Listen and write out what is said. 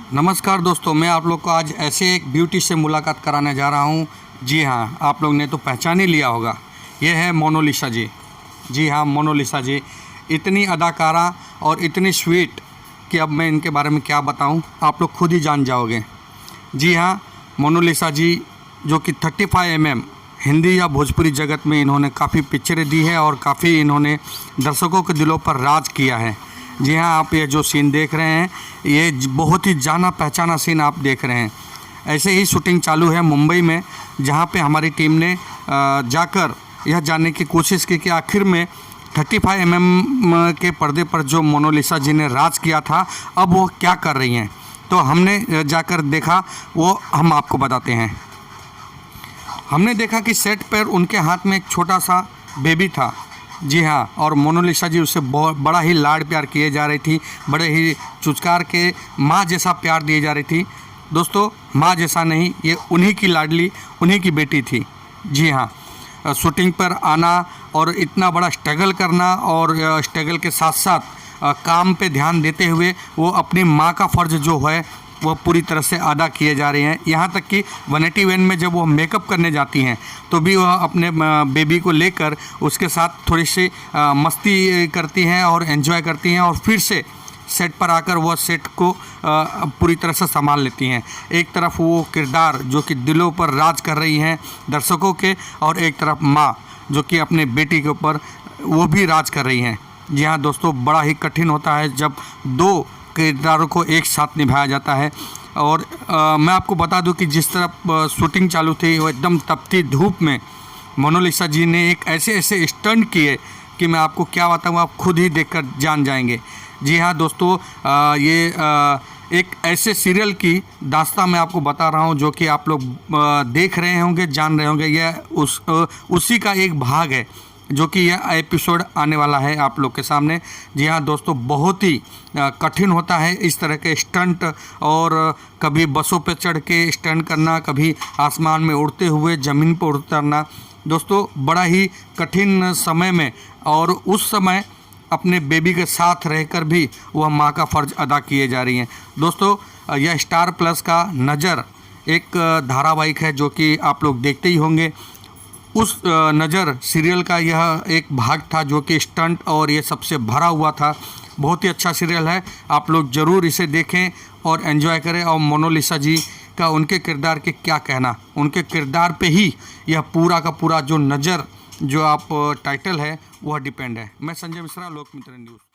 नमस्कार दोस्तों, मैं आप लोग को आज ऐसे एक ब्यूटी से मुलाकात कराने जा रहा हूँ। जी हाँ, आप लोग ने तो पहचान ही लिया होगा, ये है मोनालिसा जी। जी हाँ, मोनालिसा जी इतनी अदाकारा और इतनी स्वीट कि अब मैं इनके बारे में क्या बताऊँ, आप लोग खुद ही जान जाओगे। जी हाँ, मोनालिसा जी जो कि 35 हिंदी या भोजपुरी जगत में इन्होंने काफ़ी पिक्चरें दी है और काफ़ी इन्होंने दर्शकों के दिलों पर राज किया है। जी हाँ, आप ये जो सीन देख रहे हैं ये बहुत ही जाना पहचाना सीन आप देख रहे हैं। ऐसे ही शूटिंग चालू है मुंबई में, जहाँ पे हमारी टीम ने जाकर यह जानने की कोशिश की कि आखिर में 35 के पर्दे पर जो मोनालिसा जी ने राज किया था अब वो क्या कर रही हैं। तो हमने जाकर देखा, वो हम आपको बताते हैं। हमने देखा कि सेट पर उनके हाथ में एक छोटा सा बेबी था। जी हाँ, और मोनालिसा जी उससे बहुत बड़ा ही लाड प्यार किए जा रही थी, बड़े ही चुचकार के माँ जैसा प्यार दिए जा रही थी। दोस्तों, माँ जैसा नहीं, ये उन्हीं की लाडली, उन्हीं की बेटी थी। जी हाँ, शूटिंग पर आना और इतना बड़ा स्ट्रगल करना और स्ट्रगल के साथ साथ काम पे ध्यान देते हुए वो अपनी माँ का फ़र्ज़ जो है वो पूरी तरह से अदा किए जा रहे हैं। यहाँ तक कि 181 में जब वो मेकअप करने जाती हैं तो भी वह अपने बेबी को लेकर उसके साथ थोड़ी सी मस्ती करती हैं और एंजॉय करती हैं और फिर से सेट पर आकर वह सेट को पूरी तरह से संभाल लेती हैं। एक तरफ वो किरदार जो कि दिलों पर राज कर रही हैं दर्शकों के, और एक तरफ माँ जो कि अपने बेटी के ऊपर वो भी राज कर रही हैं। जी हाँ दोस्तों, बड़ा ही कठिन होता है जब दो किरदारों को एक साथ निभाया जाता है। और मैं आपको बता दूं कि जिस तरह शूटिंग चालू थी वो एकदम तपती धूप में मोनालिसा जी ने एक ऐसे स्टंट किए कि मैं आपको क्या बताऊं, आप खुद ही देखकर जान जाएंगे। जी हाँ दोस्तों, ये एक ऐसे सीरियल की दास्तां मैं आपको बता रहा हूं जो कि आप लोग देख रहे होंगे, जान रहे होंगे। यह उसी का एक भाग है जो कि यह एपिसोड आने वाला है आप लोग के सामने। जी हाँ दोस्तों, बहुत ही कठिन होता है इस तरह के स्टंट, और कभी बसों पे चढ़ के स्टंट करना, कभी आसमान में उड़ते हुए ज़मीन पर उतरना। दोस्तों, बड़ा ही कठिन समय में और उस समय अपने बेबी के साथ रहकर भी वह माँ का फ़र्ज़ अदा किए जा रही हैं। दोस्तों, यह स्टार प्लस का नज़र एक धारावाहिक है जो कि आप लोग देखते ही होंगे। उस नज़र सीरियल का यह एक भाग था जो कि स्टंट और ये सबसे भरा हुआ था। बहुत ही अच्छा सीरियल है, आप लोग ज़रूर इसे देखें और एंजॉय करें। और मोनालिसा जी का उनके किरदार के क्या कहना, उनके किरदार पे ही यह पूरा का पूरा जो नज़र जो आप टाइटल है वह डिपेंड है। मैं संजय मिश्रा, लोकमित्र न्यूज़।